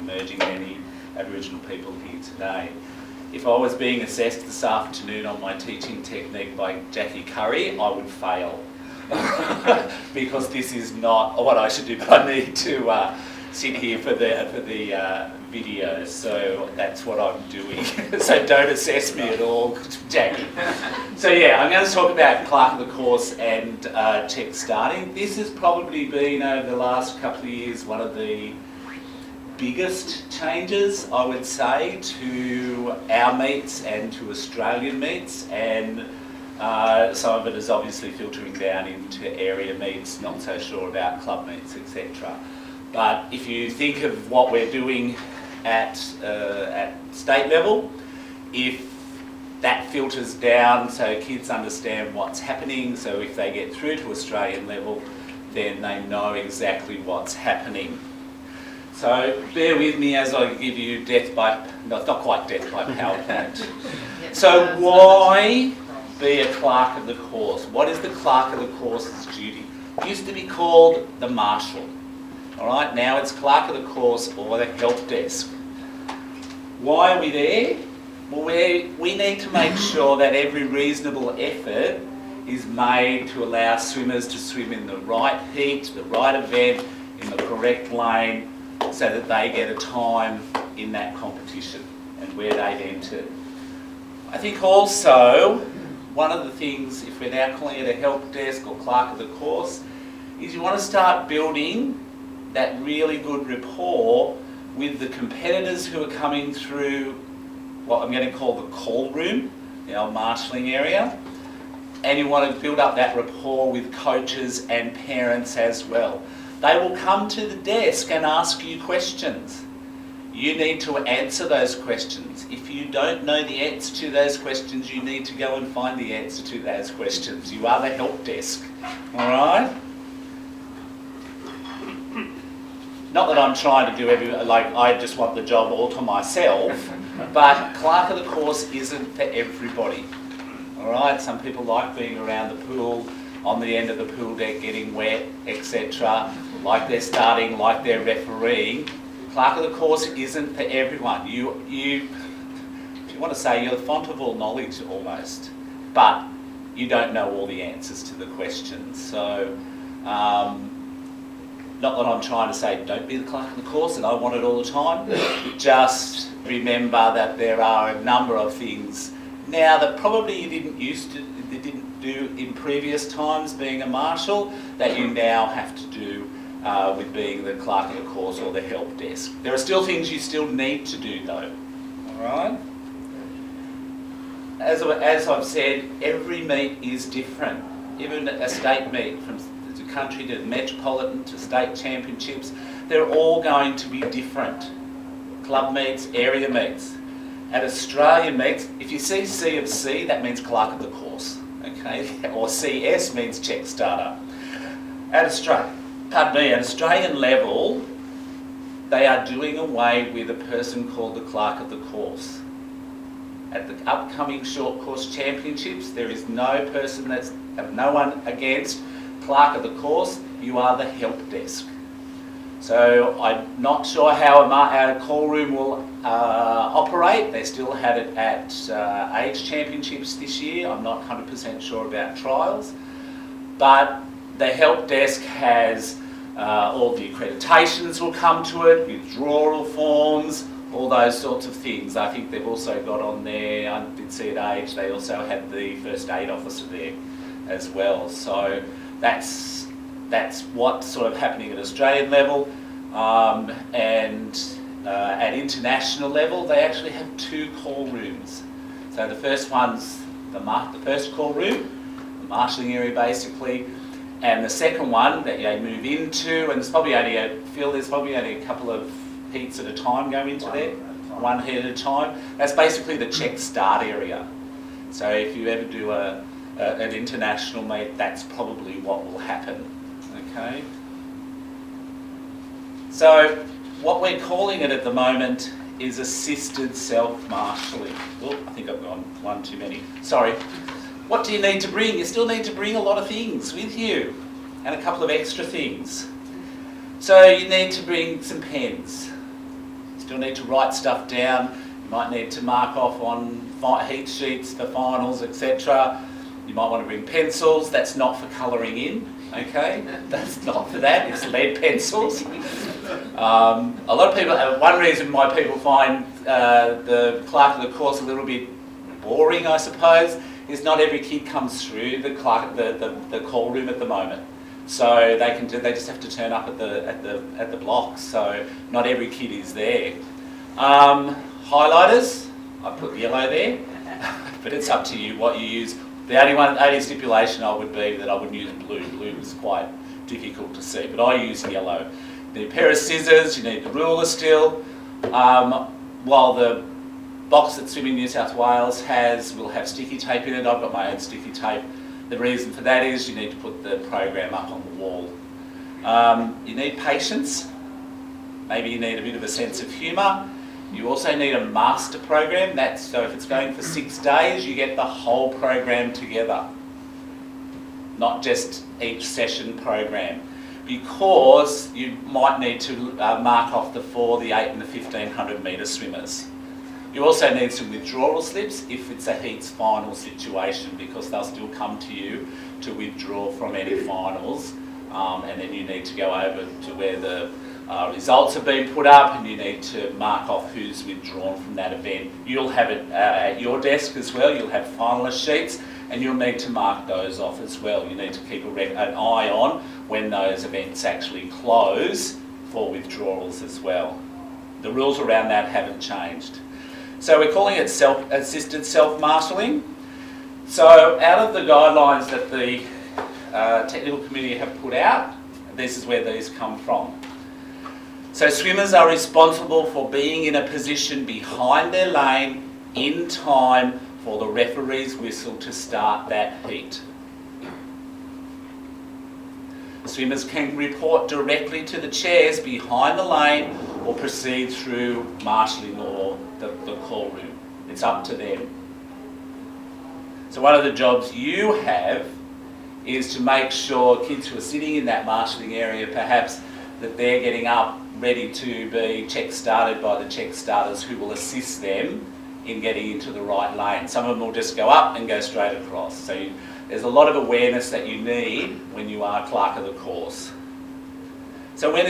emerging many Aboriginal people here today. If I was being assessed this afternoon on my teaching technique by Jackie Curry, I would fail. Because this is not what I should do, but I need to sit here for the video, so that's what I'm doing. So don't assess me at all, Jackie. So yeah, I'm going to talk about Clerk of the Course and check starting. This has probably been, over the last couple of years, one of the biggest changes, I would say, to our meets and to Australian meets, and some of it is obviously filtering down into area meets, not so sure about club meets, etc. But if you think of what we're doing at state level, if that filters down so kids understand what's happening, so if they get through to Australian level, then they know exactly what's happening. So bear with me as I give you death by, no, not quite death by PowerPoint. So why be a clerk of the course? What is the clerk of the course's duty? It used to be called the marshal. All right, now it's clerk of the course or the help desk. Why are we there? Well, we need to make sure that every reasonable effort is made to allow swimmers to swim in the right heat, the right event, in the correct lane, so that they get a time in that competition and where they've entered. I think also one of the things, if we're now calling it a help desk or clerk of the course, is you want to start building that really good rapport with the competitors who are coming through what I'm going to call the call room, the old marshalling area, and you want to build up that rapport with coaches and parents as well. They will come to the desk and ask you questions. You need to answer those questions. If you don't know the answer to those questions, you need to go and find the answer to those questions. You are the help desk, all right? Not that I'm trying to do I just want the job all to myself, but clerk of the course isn't for everybody, all right? Some people like being around the pool, on the end of the pool deck getting wet, etc., like they're starting, like they're refereeing. Clerk of the course isn't for everyone. You if you want to say, you're the font of all knowledge almost, but you don't know all the answers to the questions. So, not that I'm trying to say don't be the clerk of the course and I want it all the time. Just remember that there are a number of things now that probably you didn't do in previous times being a marshal, that you now have to do with being the clerk of the course or the help desk. There are still things you still need to do though, all right? As I've said, every meet is different. Even a state meet, from the country to metropolitan to state championships, they're all going to be different. Club meets, area meets. At Australian meets, if you see C of C, that means clerk of the course. Okay, or CS means check starter. At Australian level, they are doing away with a person called the clerk of the course. At the upcoming short course championships, there is no person no one against clerk of the course. You are the help desk. So I'm not sure how our call room will operate. They still had it at age championships this year. I'm not 100% sure about trials. But the help desk has all the accreditations will come to it, withdrawal forms, all those sorts of things. I think they've also got on there, I did see at age, they also had the first aid officer there as well. So that's what's sort of happening at Australian level, and at international level they actually have two call rooms. So the first one's the first call room, the marshalling area basically, and the second one that you move into, and there's probably only a couple of heats at a time go into there, one heat at a time. That's basically the check start area. So if you ever do an international meet, that's probably what will happen. Okay. So what we're calling it at the moment is assisted self-marshalling. Oh, I think I've gone one too many. Sorry. What do you need to bring? You still need to bring a lot of things with you and a couple of extra things. So you need to bring some pens. Still need to write stuff down. You might need to mark off on heat sheets for finals, etc. You might want to bring pencils. That's not for colouring in, okay? That's not for that. It's lead pencils. A lot of people, one reason why people find the clerk of the course a little bit boring, I suppose, is not every kid comes through the call room at the moment. So they just have to turn up at the blocks. So not every kid is there. Highlighters, I put yellow there, but it's up to you what you use. The only stipulation I would be that I wouldn't use blue. Blue is quite difficult to see, but I use yellow. You need a pair of scissors, you need the ruler still. While the box that Swimming New South Wales will have sticky tape in it, I've got my own sticky tape. The reason for that is you need to put the program up on the wall. You need patience. Maybe you need a bit of a sense of humour. You also need a master program. So if it's going for 6 days, you get the whole program together, not just each session program, because you might need to mark off the 4, the 8 and the 1500 metre swimmers. You also need some withdrawal slips if it's a heats final situation, because they'll still come to you to withdraw from any finals, and then you need to go over to where the results have been put up, and you need to mark off who's withdrawn from that event. You'll have it at your desk as well. You'll have finalist sheets, and you'll need to mark those off as well. You need to keep an eye on when those events actually close for withdrawals as well. The rules around that haven't changed. So we're calling it assisted self-marshalling. So out of the guidelines that the technical committee have put out, this is where these come from. So swimmers are responsible for being in a position behind their lane in time for the referee's whistle to start that heat. Swimmers can report directly to the chairs behind the lane or proceed through marshalling or the call room. It's up to them. So one of the jobs you have is to make sure kids who are sitting in that marshalling area, perhaps, that they're getting up ready to be check started by the check starters who will assist them in getting into the right lane. Some of them will just go up and go straight across. So there's a lot of awareness that you need when you are clerk of the course. So when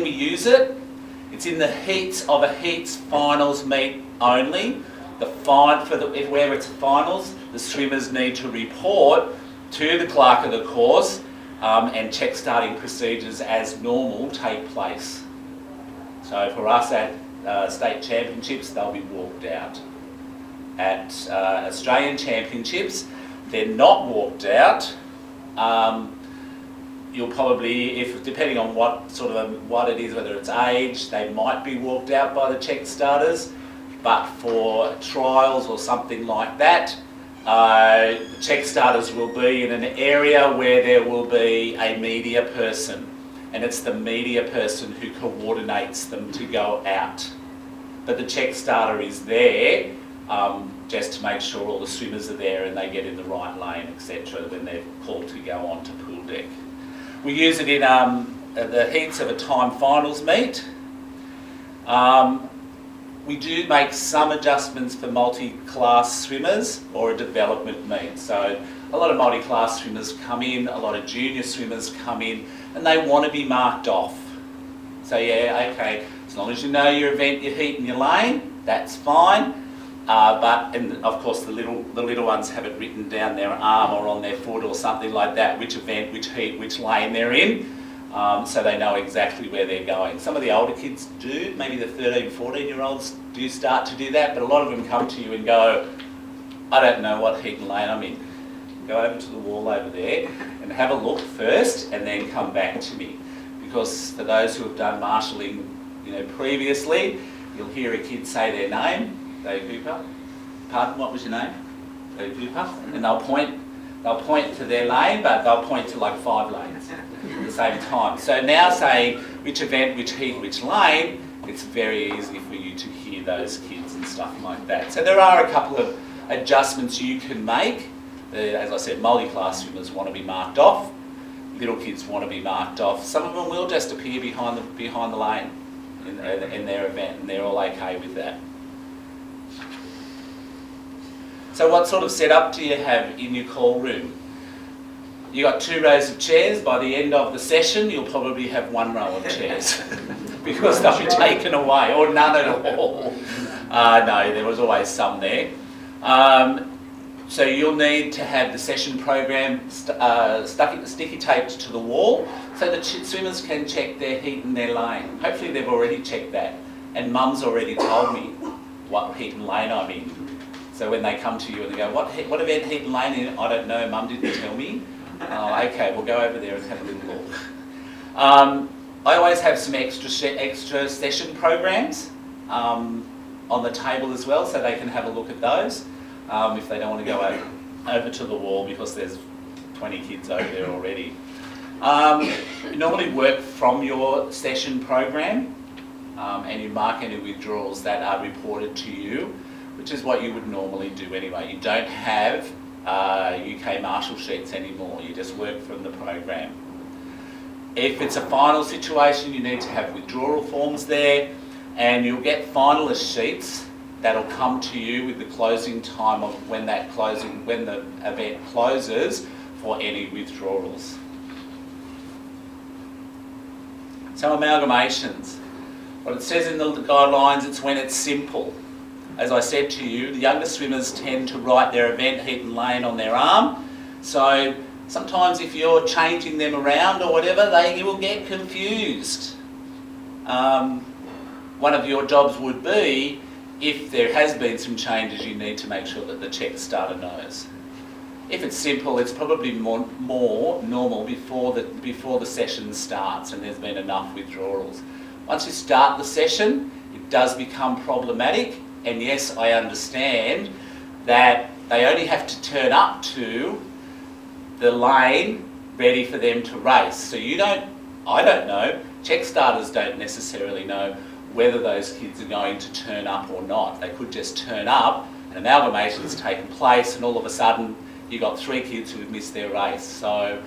we use it, it's in the heats of a heats finals meet only. Where it's finals, the swimmers need to report to the clerk of the course, and check starting procedures as normal take place. So for us at state championships, they'll be walked out. At Australian championships, they're not walked out. You'll probably, depending on what it is, whether it's age, they might be walked out by the check starters. But for trials or something like that, the check starters will be in an area where there will be a media person, and it's the media person who coordinates them to go out. But the check starter is there just to make sure all the swimmers are there and they get in the right lane, etc., when they're called to go on to pool deck. We use it in the heats of a time finals meet. We do make some adjustments for multi-class swimmers or a development meet. So a lot of multi-class swimmers come in, a lot of junior swimmers come in, and they want to be marked off. So yeah, okay, as long as you know your event, your heat and your lane, that's fine. And of course the little ones have it written down their arm or on their foot or something like that, which event, which heat, which lane they're in. So they know exactly where they're going. Some of the older kids do, maybe the 13, 14-year-olds do start to do that, but a lot of them come to you and go, I don't know what heat and lane I'm in. Go over to the wall over there and have a look first and then come back to me. Because for those who have done marshalling, previously, you'll hear a kid say their name, Dave Hooper. Pardon, what was your name? Dave Hooper. And they'll point to their lane, but they'll point to like 5 lanes at the same time. So now saying which event, which heat, which lane, it's very easy for you to hear those kids and stuff like that. So there are a couple of adjustments you can make. As I said, multi-class swimmers want to be marked off. Little kids want to be marked off. Some of them will just appear behind the lane. in their event, and they're all okay with that. So what sort of setup do you have in your call room? You got 2 rows of chairs. By the end of the session, you'll probably have 1 row of chairs because they'll be taken away, or none at all. No, there was always some there. So you'll need to have the session program sticky taped to the wall so the swimmers can check their heat and their lane. Hopefully they've already checked that, and Mum's already told me what heat and lane I'm in. So when they come to you and they go, what event heat and lane in? I don't know, Mum didn't tell me. Oh, okay, we'll go over there and have a little look. I always have some extra session programs on the table as well, so they can have a look at those if they don't want to go over to the wall because there's 20 kids over there already. You normally work from your session program and you mark any withdrawals that are reported to you, which is what you would normally do anyway. You don't have UK Marshall sheets anymore, you just work from the program. If it's a final situation, you need to have withdrawal forms there, and you'll get finalist sheets that'll come to you with the closing time of when the event closes for any withdrawals. So amalgamations. What it says in the guidelines, it's when it's simple. As I said to you, the younger swimmers tend to write their event heat and lane on their arm. So sometimes if you're changing them around or whatever, you will get confused. One of your jobs would be, if there has been some changes, you need to make sure that the check starter knows. If it's simple, it's probably more normal before the session starts and there's been enough withdrawals. Once you start the session, it does become problematic. And yes, I understand that they only have to turn up to the lane ready for them to race. So I don't know, check starters don't necessarily know whether those kids are going to turn up or not. They could just turn up, and amalgamation's taken place, and all of a sudden you've got 3 kids who have missed their race. So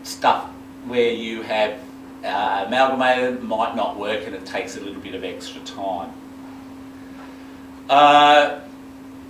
stuff where you have amalgamated might not work, and it takes a little bit of extra time.